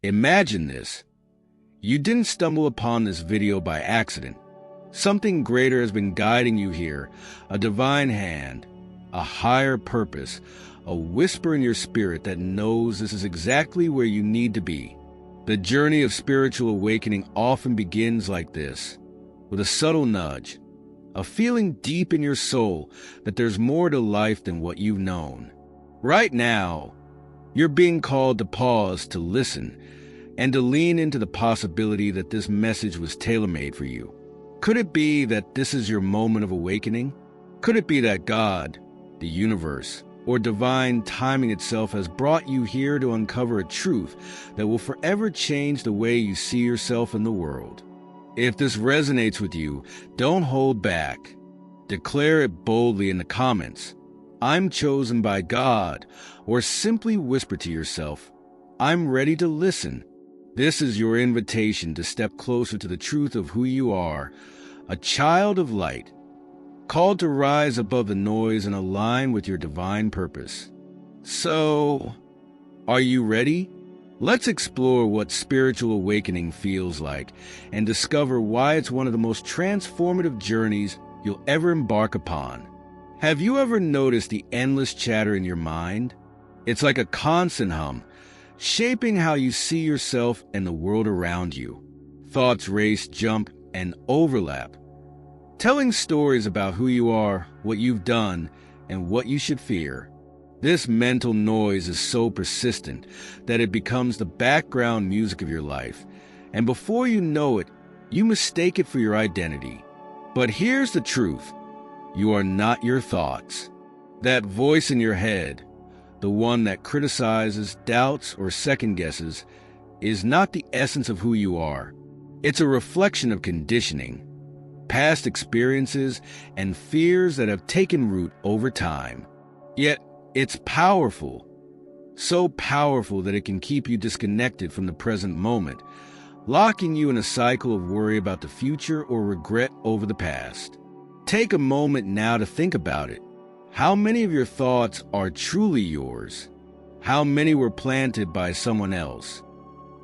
Imagine this. You didn't stumble upon this video by accident. Something greater has been guiding you here, a divine hand, a higher purpose, a whisper in your spirit that knows this is exactly where you need to be. The journey of spiritual awakening often begins like this, with a subtle nudge, a feeling deep in your soul that there's more to life than what you've known. Right now, you're being called to pause, to listen, and to lean into the possibility that this message was tailor-made for you. Could it be that this is your moment of awakening? Could it be that God, the universe, or divine timing itself has brought you here to uncover a truth that will forever change the way you see yourself in the world? If this resonates with you, don't hold back. Declare it boldly in the comments. I'm chosen by God, or simply whisper to yourself, I'm ready to listen. This is your invitation to step closer to the truth of who you are, a child of light, called to rise above the noise and align with your divine purpose. So, are you ready? Let's explore what spiritual awakening feels like and discover why it's one of the most transformative journeys you'll ever embark upon. Have you ever noticed the endless chatter in your mind? It's like a constant hum, shaping how you see yourself and the world around you. Thoughts race, jump, and overlap, telling stories about who you are, what you've done, and what you should fear. This mental noise is so persistent that it becomes the background music of your life, and before you know it, you mistake it for your identity. But here's the truth. You are not your thoughts. That voice in your head, the one that criticizes, doubts, or second-guesses, is not the essence of who you are. It's a reflection of conditioning, past experiences, and fears that have taken root over time. Yet, it's powerful. So powerful that it can keep you disconnected from the present moment, locking you in a cycle of worry about the future or regret over the past. Take a moment now to think about it. How many of your thoughts are truly yours? How many were planted by someone else?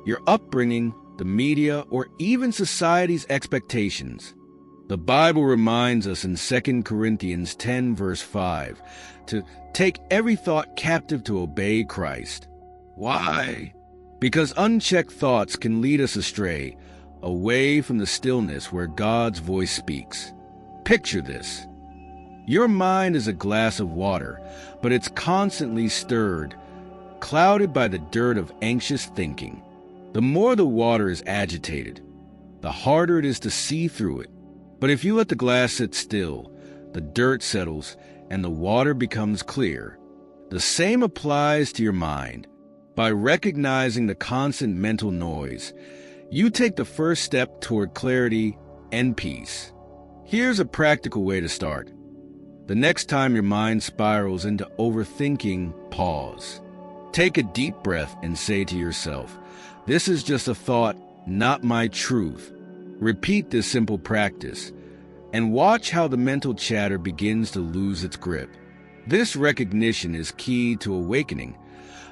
Your upbringing, the media, or even society's expectations. The Bible reminds us in 2 Corinthians 10 verse 5 to take every thought captive to obey Christ. Why? Because unchecked thoughts can lead us astray, away from the stillness where God's voice speaks. Picture this. Your mind is a glass of water, but it's constantly stirred, clouded by the dirt of anxious thinking. The more the water is agitated, the harder it is to see through it. But if you let the glass sit still, the dirt settles and the water becomes clear. The same applies to your mind. By recognizing the constant mental noise, you take the first step toward clarity and peace. Here's a practical way to start. The next time your mind spirals into overthinking, pause. Take a deep breath and say to yourself, this is just a thought, not my truth. Repeat this simple practice, and watch how the mental chatter begins to lose its grip. This recognition is key to awakening,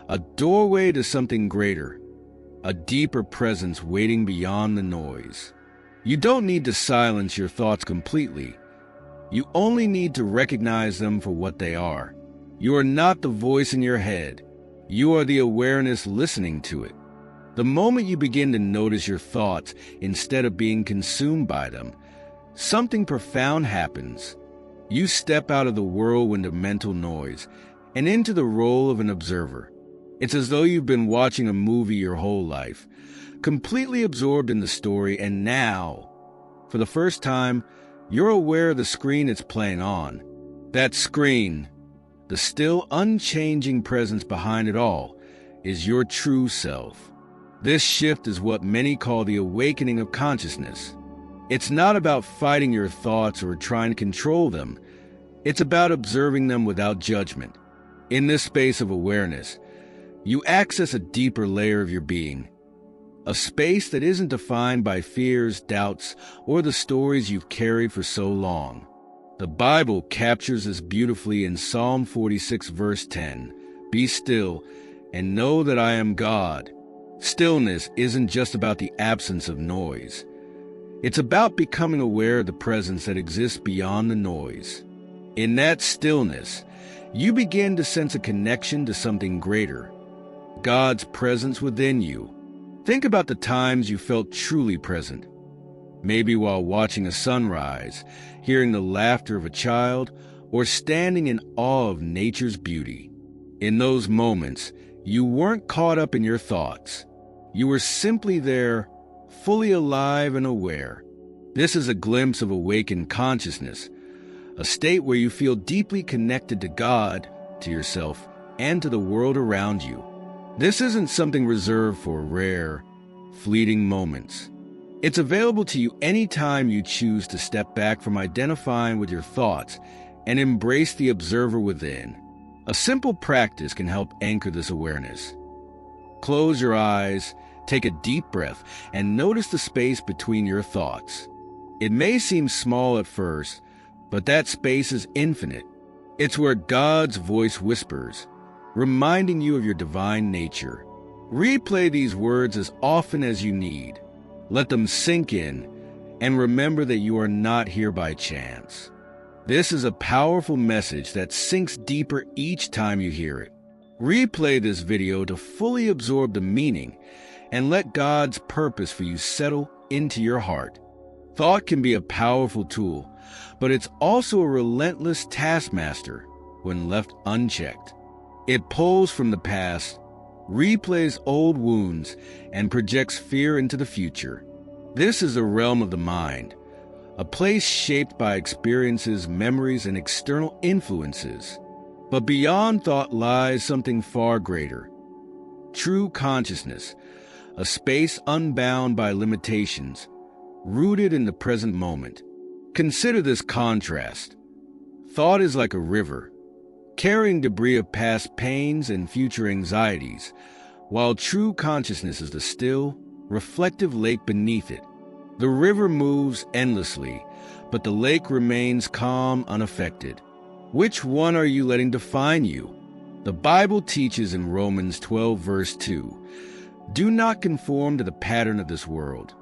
a doorway to something greater, a deeper presence waiting beyond the noise. You don't need to silence your thoughts completely. You only need to recognize them for what they are. You are not the voice in your head. You are the awareness listening to it. The moment you begin to notice your thoughts instead of being consumed by them, something profound happens. You step out of the whirlwind of mental noise and into the role of an observer. It's as though you've been watching a movie your whole life, completely absorbed in the story, and now, for the first time, you're aware of the screen it's playing on. That screen, the still unchanging presence behind it all, is your true self. This shift is what many call the awakening of consciousness. It's not about fighting your thoughts or trying to control them. It's about observing them without judgment. In this space of awareness, you access a deeper layer of your being, a space that isn't defined by fears, doubts, or the stories you've carried for so long. The Bible captures this beautifully in Psalm 46 verse 10. Be still and know that I am God. Stillness isn't just about the absence of noise. It's about becoming aware of the presence that exists beyond the noise. In that stillness, you begin to sense a connection to something greater, God's presence within you. Think about the times you felt truly present. Maybe while watching a sunrise, hearing the laughter of a child, or standing in awe of nature's beauty. In those moments, you weren't caught up in your thoughts. You were simply there, fully alive and aware. This is a glimpse of awakened consciousness, a state where you feel deeply connected to God, to yourself, and to the world around you. This isn't something reserved for rare, fleeting moments. It's available to you anytime you choose to step back from identifying with your thoughts and embrace the observer within. A simple practice can help anchor this awareness. Close your eyes, take a deep breath, and notice the space between your thoughts. It may seem small at first, but that space is infinite. It's where God's voice whispers, reminding you of your divine nature. Replay these words as often as you need. Let them sink in, and remember that you are not here by chance. This is a powerful message that sinks deeper each time you hear it. Replay this video to fully absorb the meaning and let God's purpose for you settle into your heart. Thought can be a powerful tool, but it's also a relentless taskmaster when left unchecked. It pulls from the past, replays old wounds, and projects fear into the future. This is the realm of the mind, a place shaped by experiences, memories, and external influences. But beyond thought lies something far greater. True consciousness, a space unbound by limitations, rooted in the present moment. Consider this contrast. Thought is like a river, carrying debris of past pains and future anxieties, while true consciousness is the still, reflective lake beneath it. The river moves endlessly, but the lake remains calm, unaffected. Which one are you letting define you? The Bible teaches in Romans 12, verse 2, "Do not conform to the pattern of this world,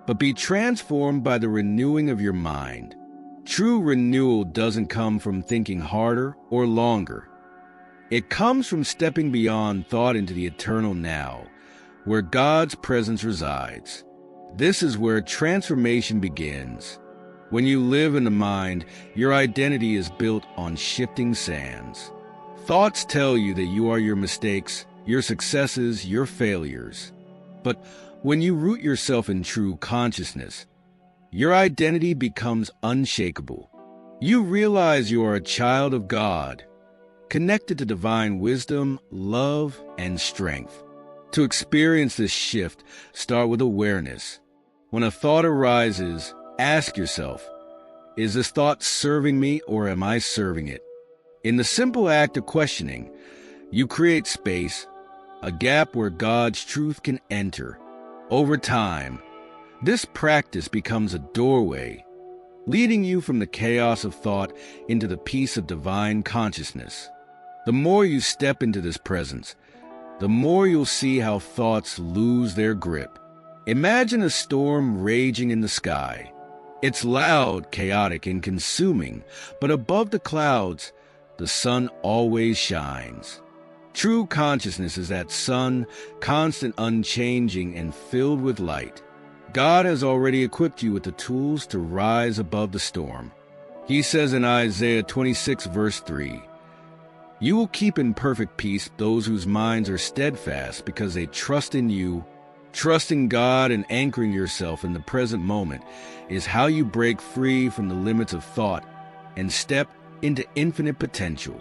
but be transformed by the renewing of your mind." True renewal doesn't come from thinking harder or longer. It comes from stepping beyond thought into the eternal now, where God's presence resides. This is where transformation begins. When you live in the mind, your identity is built on shifting sands. Thoughts tell you that you are your mistakes, your successes, your failures. But when you root yourself in true consciousness, your identity becomes unshakable. You realize you are a child of God, connected to divine wisdom, love, and strength. To experience this shift, start with awareness. When a thought arises, ask yourself, is this thought serving me or am I serving it? In the simple act of questioning, you create space, a gap where God's truth can enter. Over time, this practice becomes a doorway, leading you from the chaos of thought into the peace of divine consciousness. The more you step into this presence, the more you'll see how thoughts lose their grip. Imagine a storm raging in the sky. It's loud, chaotic, and consuming, but above the clouds, the sun always shines. True consciousness is that sun, constant, unchanging, and filled with light. God has already equipped you with the tools to rise above the storm. He says in Isaiah 26, verse 3, "You will keep in perfect peace those whose minds are steadfast because they trust in you." Trusting God and anchoring yourself in the present moment is how you break free from the limits of thought and step into infinite potential.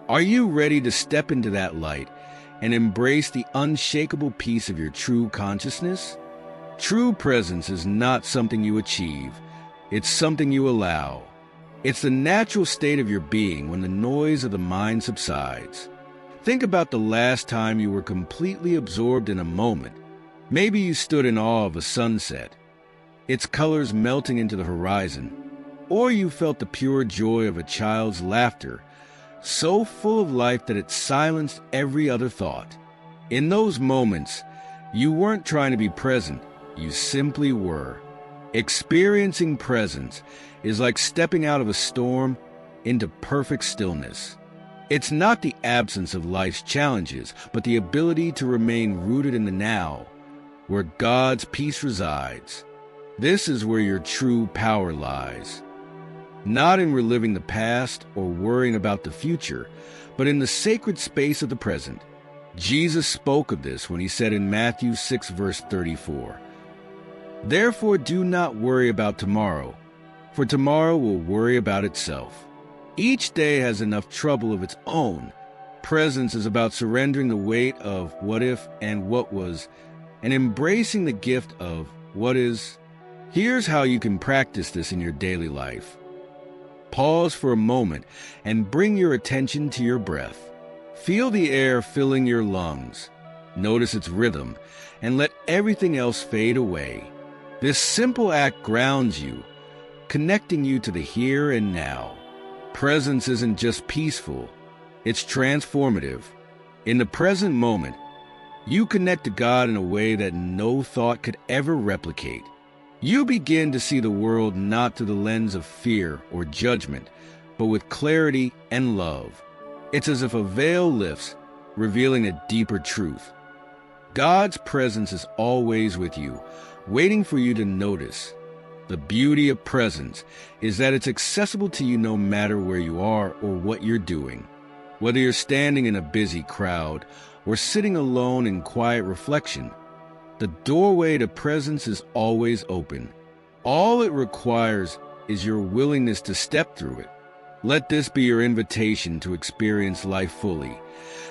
Are you ready to step into that light and embrace the unshakable peace of your true consciousness? True presence is not something you achieve, it's something you allow. It's the natural state of your being when the noise of the mind subsides. Think about the last time you were completely absorbed in a moment. Maybe you stood in awe of a sunset, its colors melting into the horizon, or you felt the pure joy of a child's laughter, so full of life that it silenced every other thought. In those moments, You weren't trying to be present, you simply were. Experiencing presence is like stepping out of a storm into perfect stillness. It's not the absence of life's challenges, but the ability to remain rooted in the now, where God's peace resides. This is where your true power lies. Not in reliving the past or worrying about the future, but in the sacred space of the present. Jesus spoke of this when he said in Matthew 6, verse 34, "Therefore do not worry about tomorrow, for tomorrow will worry about itself." Each day has enough trouble of its own. Presence is about surrendering the weight of what if and what was, and embracing the gift of what is. Here's how you can practice this in your daily life. Pause for a moment and bring your attention to your breath. Feel the air filling your lungs. Notice its rhythm, and let everything else fade away. This simple act grounds you, connecting you to the here and now. Presence isn't just peaceful, it's transformative. In the present moment, you connect to God in a way that no thought could ever replicate. You begin to see the world not through the lens of fear or judgment, but with clarity and love. It's as if a veil lifts, revealing a deeper truth. God's presence is always with you, waiting for you to notice. The beauty of presence is that it's accessible to you no matter where you are or what you're doing. Whether you're standing in a busy crowd or sitting alone in quiet reflection, the doorway to presence is always open. All it requires is your willingness to step through it. Let this be your invitation to experience life fully,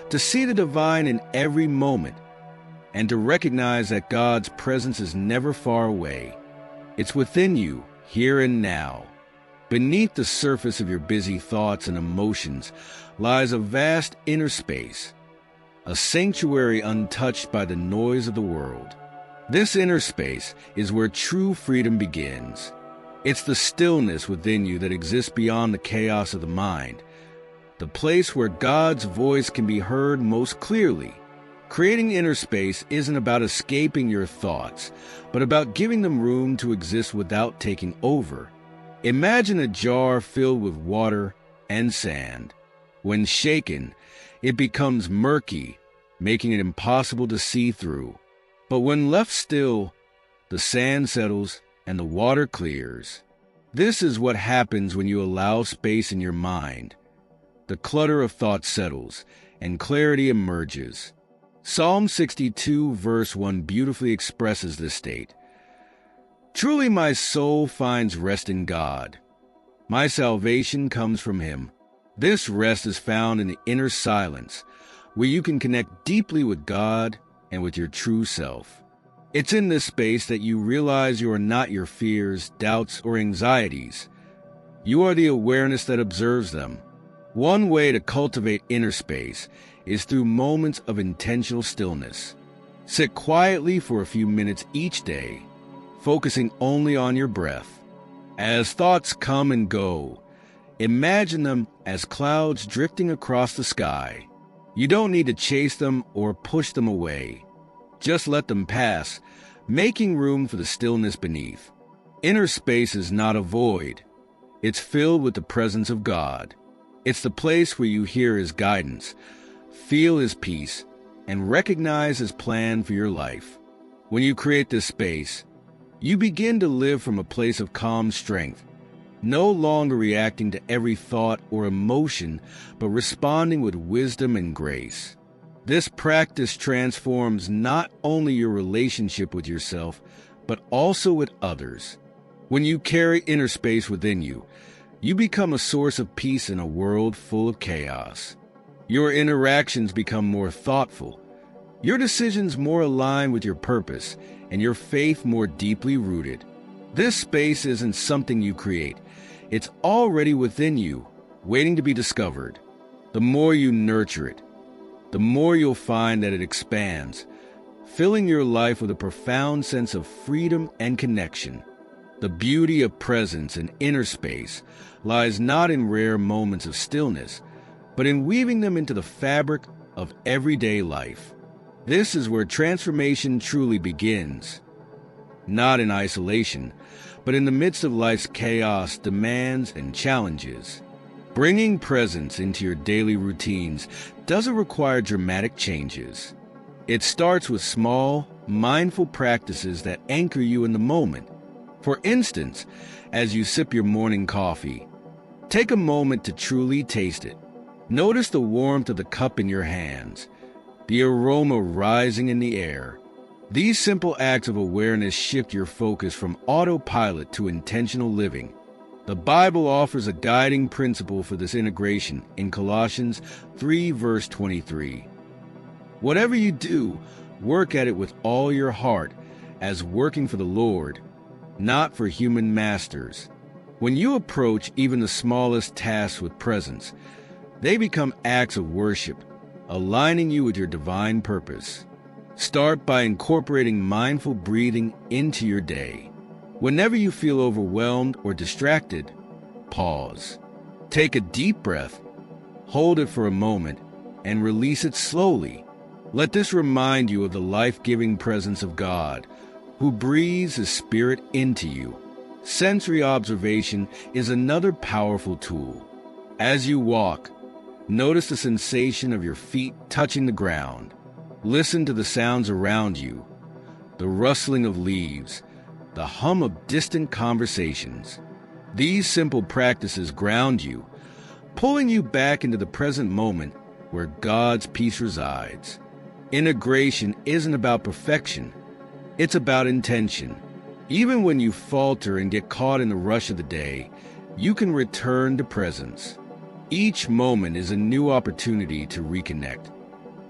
to see the divine in every moment, and to recognize that God's presence is never far away. It's within you, here and now. Beneath the surface of your busy thoughts and emotions lies a vast inner space, a sanctuary untouched by the noise of the world. This inner space is where true freedom begins. It's the stillness within you that exists beyond the chaos of the mind, the place where God's voice can be heard most clearly. Creating inner space isn't about escaping your thoughts, but about giving them room to exist without taking over. Imagine a jar filled with water and sand. When shaken, it becomes murky, making it impossible to see through. But when left still, the sand settles and the water clears. This is what happens when you allow space in your mind. The clutter of thought settles, and clarity emerges. Psalm 62, verse 1 beautifully expresses this state. "Truly my soul finds rest in God. My salvation comes from Him." This rest is found in the inner silence, where you can connect deeply with God and with your true self. It's in this space that you realize you are not your fears, doubts, or anxieties. You are the awareness that observes them. One way to cultivate inner space is through moments of intentional stillness. Sit quietly for a few minutes each day, focusing only on your breath. As thoughts come and go, imagine them as clouds drifting across the sky. You don't need to chase them or push them away. Just let them pass, making room for the stillness beneath. Inner space is not a void. It's filled with the presence of God. It's the place where you hear His guidance, feel His peace, and recognize His plan for your life. When you create this space, you begin to live from a place of calm strength, no longer reacting to every thought or emotion, but responding with wisdom and grace. This practice transforms not only your relationship with yourself, but also with others. When you carry inner space within you, you become a source of peace in a world full of chaos. Your interactions become more thoughtful, your decisions more aligned with your purpose, and your faith more deeply rooted. This space isn't something you create. It's already within you, waiting to be discovered. The more you nurture it, the more you'll find that it expands, filling your life with a profound sense of freedom and connection. The beauty of presence and inner space lies not in rare moments of stillness, but in weaving them into the fabric of everyday life. This is where transformation truly begins. Not in isolation, but in the midst of life's chaos, demands, and challenges. Bringing presence into your daily routines doesn't require dramatic changes. It starts with small, mindful practices that anchor you in the moment. For instance, as you sip your morning coffee, take a moment to truly taste it. Notice the warmth of the cup in your hands, the aroma rising in the air. These simple acts of awareness shift your focus from autopilot to intentional living. The Bible offers a guiding principle for this integration in Colossians 3, verse 23. Whatever you do, work at it with all your heart, as working for the Lord, not for human masters. When you approach even the smallest tasks with presence, they become acts of worship, aligning you with your divine purpose. Start by incorporating mindful breathing into your day. Whenever you feel overwhelmed or distracted, pause. Take a deep breath, hold it for a moment, and release it slowly. Let this remind you of the life-giving presence of God, who breathes His Spirit into you. Sensory observation is another powerful tool. As you walk, notice the sensation of your feet touching the ground. Listen to the sounds around you, the rustling of leaves, the hum of distant conversations. These simple practices ground you, pulling you back into the present moment where God's peace resides. Integration isn't about perfection, it's about intention. Even when you falter and get caught in the rush of the day, you can return to presence. Each moment is a new opportunity to reconnect,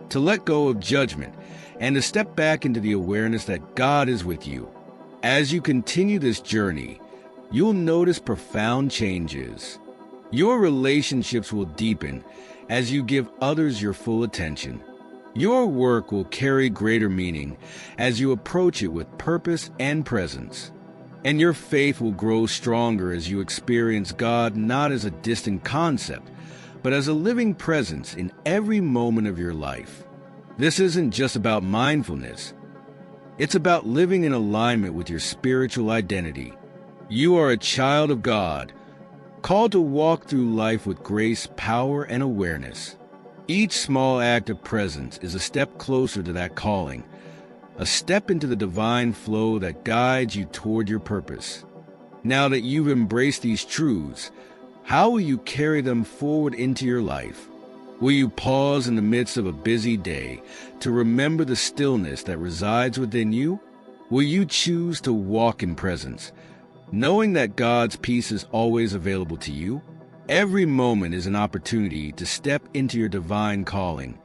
to let go of judgment, and to step back into the awareness that God is with you. As you continue this journey, you'll notice profound changes. Your relationships will deepen as you give others your full attention. Your work will carry greater meaning as you approach it with purpose and presence. And your faith will grow stronger as you experience God not as a distant concept, but as a living presence in every moment of your life. This isn't just about mindfulness. It's about living in alignment with your spiritual identity. You are a child of God, called to walk through life with grace, power, and awareness. Each small act of presence is a step closer to that calling, a step into the divine flow that guides you toward your purpose. Now that you've embraced these truths, how will you carry them forward into your life? Will you pause in the midst of a busy day to remember the stillness that resides within you? Will you choose to walk in presence, knowing that God's peace is always available to you? Every moment is an opportunity to step into your divine calling,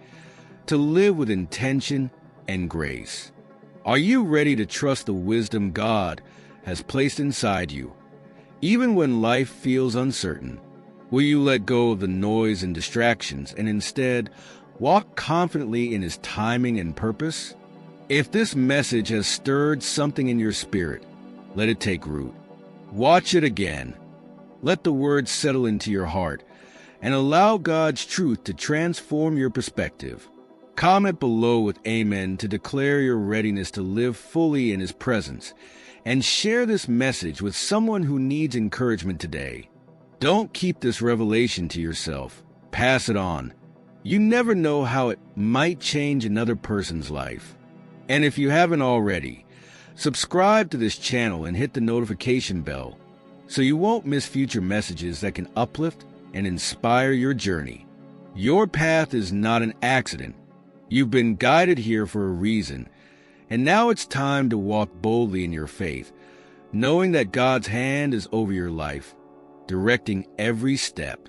to live with intention and grace. Are you ready to trust the wisdom God has placed inside you, even when life feels uncertain? Will you let go of the noise and distractions and instead walk confidently in His timing and purpose? If this message has stirred something in your spirit, let it take root. Watch it again. Let the words settle into your heart and allow God's truth to transform your perspective. Comment below with Amen to declare your readiness to live fully in His presence, and share this message with someone who needs encouragement today. Don't keep this revelation to yourself. Pass it on. You never know how it might change another person's life. And if you haven't already, subscribe to this channel and hit the notification bell so you won't miss future messages that can uplift and inspire your journey. Your path is not an accident. You've been guided here for a reason, and now it's time to walk boldly in your faith, knowing that God's hand is over your life, directing every step.